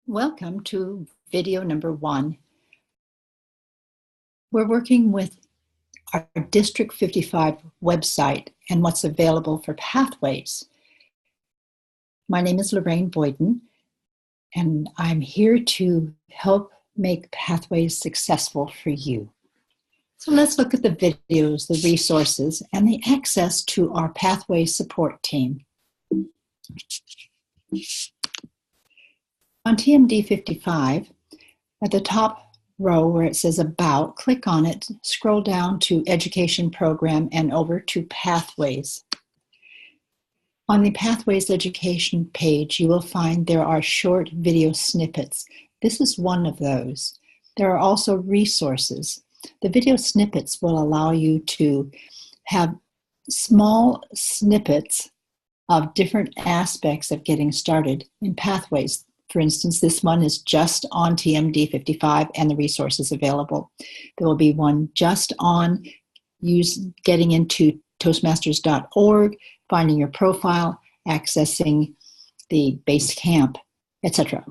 Welcome to video number 1. We're working with our District 55 website and what's available for pathways. My name is Lorraine Boyden, and I'm here to help make pathways successful for you. So let's look at the videos, the resources, and the access to our pathway support team. On TMD 55, at the top row where it says About, click on it, scroll down to Education Program and over to Pathways. On the Pathways Education page, you will find there are short video snippets. This is one of those. There are also resources. The video snippets will allow you to have small snippets of different aspects of getting started in pathways. For instance, this one is just on TMD 55 and the resources available. There will be one just on getting into Toastmasters.org, finding your profile, accessing the base camp, etc.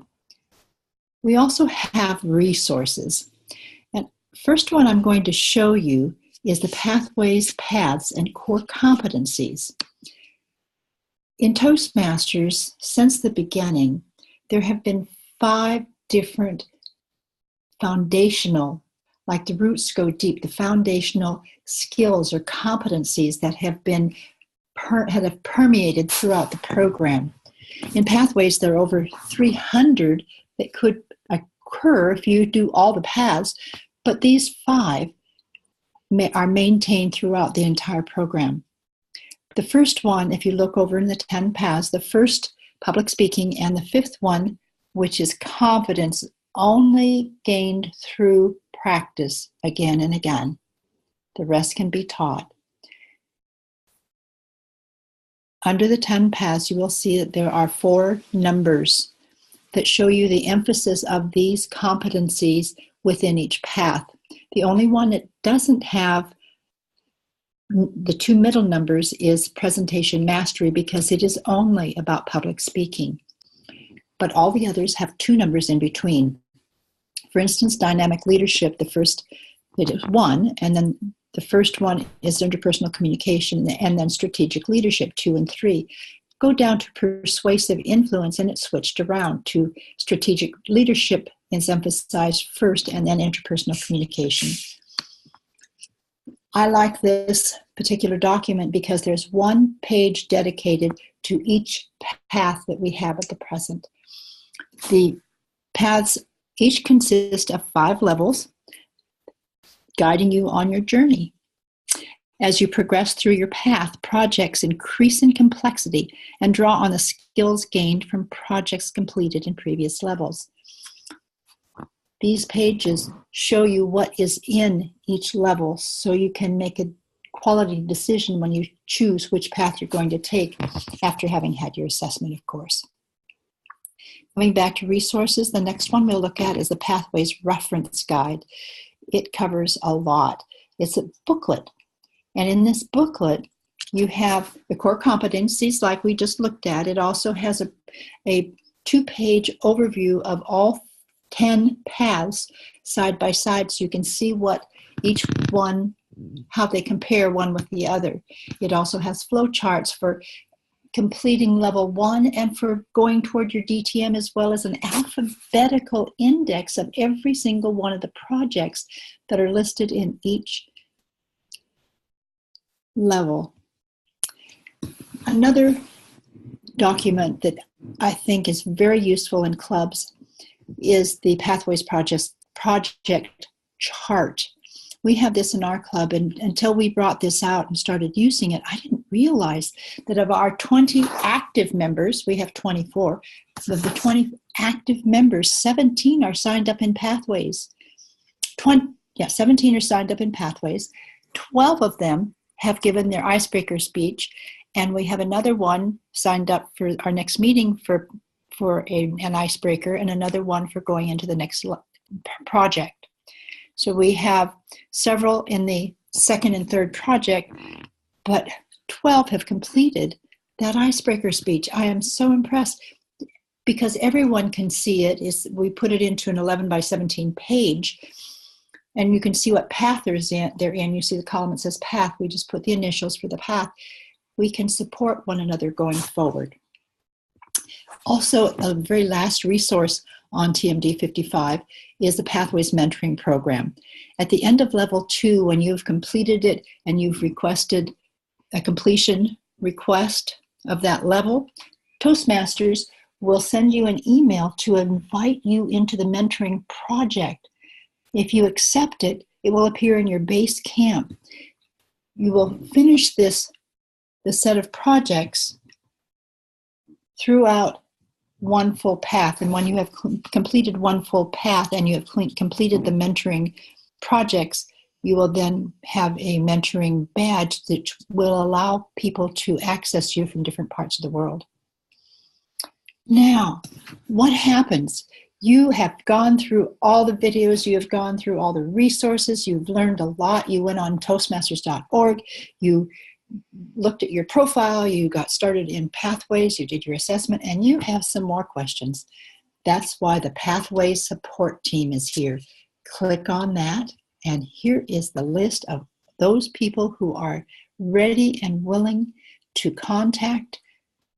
We also have resources. And first one I'm going to show you is the Pathways, Paths, and Core Competencies. In Toastmasters, since the beginning, there have been 5 different foundational, like the roots go deep, the foundational skills or competencies that have permeated throughout the program. In Pathways, there are over 300 that could occur if you do all the paths, but these 5 are maintained throughout the entire program. The first one, if you look over in the 10 paths, the first public speaking, and the 5th one, which is confidence, only gained through practice again and again. The rest can be taught. Under the 10 paths, you will see that there are 4 numbers that show you the emphasis of these competencies within each path. The only one that doesn't have the 2 middle numbers is presentation mastery, because it is only about public speaking. But all the others have 2 numbers in between. For instance, dynamic leadership, it is 1, and then the first one is interpersonal communication, and then strategic leadership, 2 and 3. Go down to persuasive influence, and it's switched around to strategic leadership is emphasized first, and then interpersonal communication. I like this particular document because there's 1 page dedicated to each path that we have at the present. The paths each consist of 5 levels, guiding you on your journey. As you progress through your path, projects increase in complexity and draw on the skills gained from projects completed in previous levels. These pages show you what is in each level, so you can make a quality decision when you choose which path you're going to take after having had your assessment, of course. Coming back to resources, the next one we'll look at is the Pathways Reference Guide. It covers a lot. It's a booklet, and in this booklet, you have the core competencies like we just looked at. It also has a 2-page overview of all 10 paths side by side, so you can see what each one, how they compare one with the other. It also has flowcharts for completing level 1 and for going toward your DTM, as well as an alphabetical index of every single one of the projects that are listed in each level. Another document that I think is very useful in clubs is the Pathways project chart. We have this in our club, and until we brought this out and started using it, I didn't realize that of our 20 active members, we have 24, of the 20 active members, 17 are signed up in Pathways. 17 are signed up in Pathways. 12 of them have given their icebreaker speech, and we have another one signed up for our next meeting for an icebreaker, and another one for going into the next project. So we have several in the 2nd and 3rd project, but 12 have completed that icebreaker speech. I am so impressed. because everyone can see it, is we put it into an 11 by 17 page, and you can see what path they're in. You see the column that says path. We just put the initials for the path. We can support one another going forward. Also, a very last resource on TMD 55 is the Pathways Mentoring Program. At the end of level 2, when you've completed it and you've requested a completion request of that level, Toastmasters will send you an email to invite you into the mentoring project. If you accept it, it will appear in your base camp. You will finish the set of projects throughout one full path. And when you have completed one full path and you have completed the mentoring projects, you will then have a mentoring badge that will allow people to access you from different parts of the world. Now, what happens? You have gone through all the videos, you have gone through all the resources, you've learned a lot, you went on Toastmasters.org, you looked at your profile, you got started in Pathways, you did your assessment, and you have some more questions. That's why the Pathways support team is here. Click on that, and here is the list of those people who are ready and willing to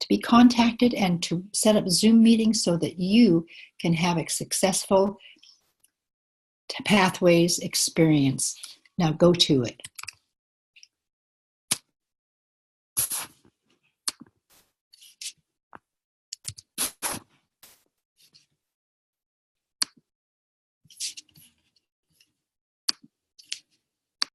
be contacted and to set up Zoom meetings so that you can have a successful Pathways experience. Now go to it.